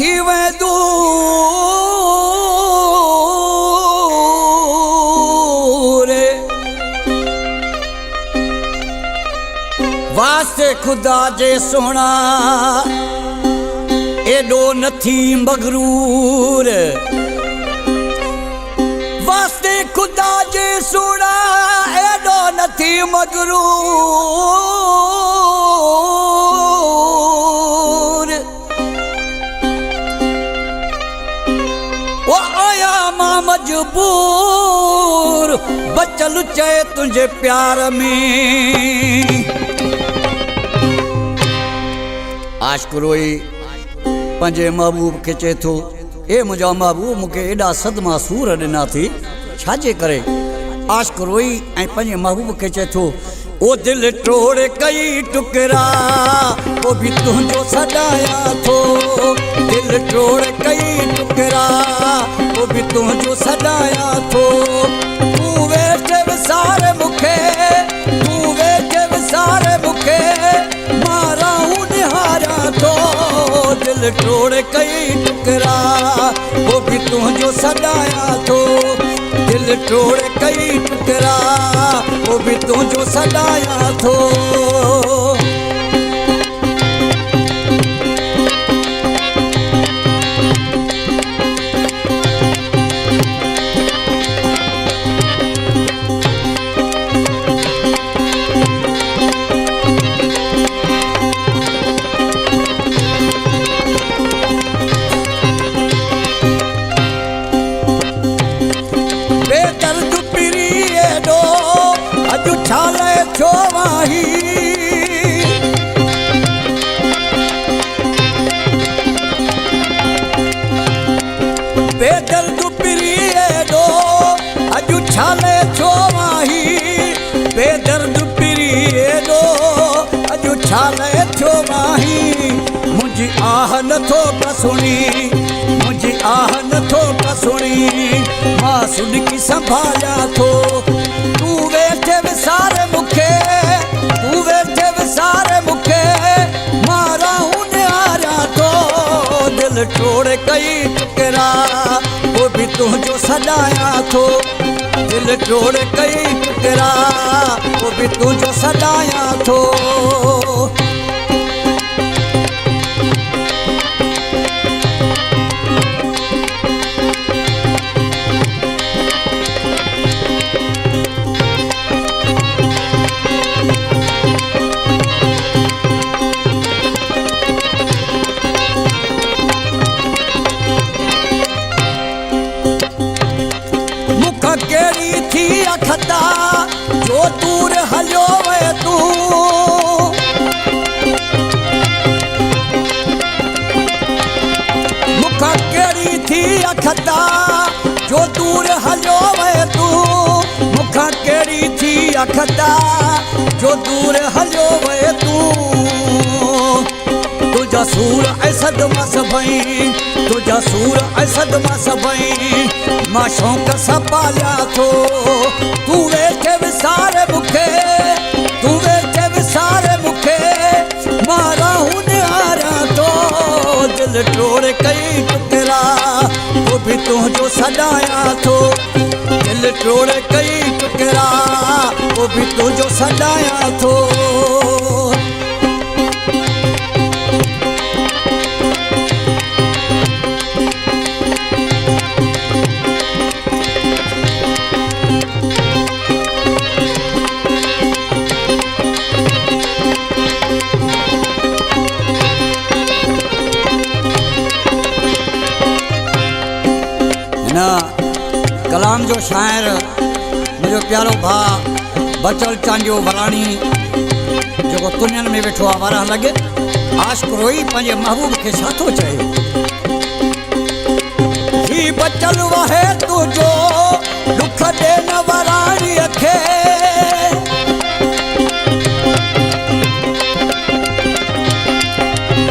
थी वे दूर वास्ते खुदा जे सोना एडो न थी मगरूर वास्ते खुदा जे सोना एडो न थी मगरूर वो आया मां मजबूर बचल चे तुझे प्यार में आशिक़ रोई पंहिंजे महबूब खे चए थो ए मुंहिंजा महबूब मूंखे एॾा सदमा सूर ॾिना थी छाजे करे आशिक़ रोई ऐं पंहिंजे महबूब खे चए थो ओ दिल टोड़ कई टुकड़ा वो भी तुझो सॾाया थो दिल टोड़ कई टुकड़ा वो भी तुझो सॾाया थो तूं वेठे विसार मूंखे तूं वेठे विसार मूंखे माराऊं निहारिया थो दिल टोड़ कई टुकड़ा वो भी तुझो सॾाया थो दिल टोड़ कई टुकड़ा वो भी तुझो सॾाया थो छाले छो वाही बेदर्द पिरिए दो अजु छाले छो वाही बेदर्द पिरिए दो अजु छाले छो वाही मुझी आह नथो कसुणी मुझी आह नथो कसुणी मां सुडकी संभालिया थो तू वेठे विसार मूंखे तू वेठे विसार मूंखे माराऊं निहारिया थो दिल टोड़ कई टुकड़ा वो भी तुझो सॾाया थो दिल टोड़ कई टुकड़ा वो भी तुझो सॾाया थो केड़ी थी अखता जो दूर हलियो वे तू मुखा केड़ी थी अखता जो दूर हलियो वे तू मुखा केड़ी थी अखता जो दूर हलियो वे तू तुझा सूर ऐसद मां सभई तुझा सूर ऐसद मां सभई मां शौक़ सां पालिया थो तू वेठे विसार मूंखे तू वेठे विसार मूंखे माराऊं निहारिया थो दिल टोड़ कई टुकड़ा वो भी तुझो सॾाया थो दिल टोड़ कई टुकड़ा वो भी तुझो सॾाया थो कलाम जो शायर मुझो प्यारो भाउ बचल चांडियो वराणी जो तुनियन में वेठो आहे वारा लॻे आशिक़ रोई पंहिंजे महबूब खे छा थो चए ही बचल वहे तुझो दुख दे न वराणीअ खे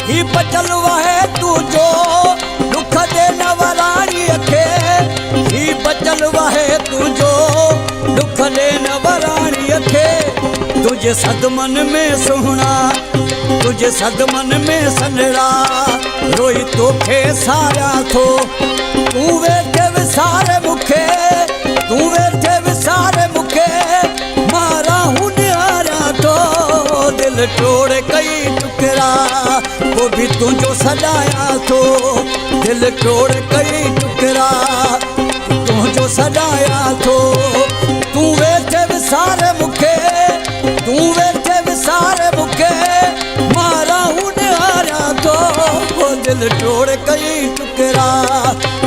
ही बचल वहे तुझो दुख दे न वराणीअ खे ही बचल वहे तुझो दुख दे न वराणीअ खे तुझे सदमन में सुहिणा तुझे सदमन में सनड़ा रोई तोखे सारा थो तू वेठे विसारे मुखे तू वेठे विसारे मुखे मारा हूं निहारा तो दिल तोड़ कई टुकड़ा वो भी तुझो सॾाया थो दिल तोड़ कई टुकड़ा तुझो सॾाया थो तू वेठे विसारे मुखे तू वेठे विसारे मुखे मारा हूं निहारा थो वो दिल तोड़ कई टुकड़ा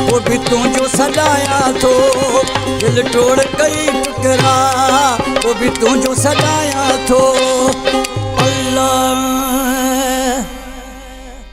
वो भी तुझो सॾाया थो दिल तोड़ कई टुकड़ा वो भी तुझो सॾाया थो अल्लाह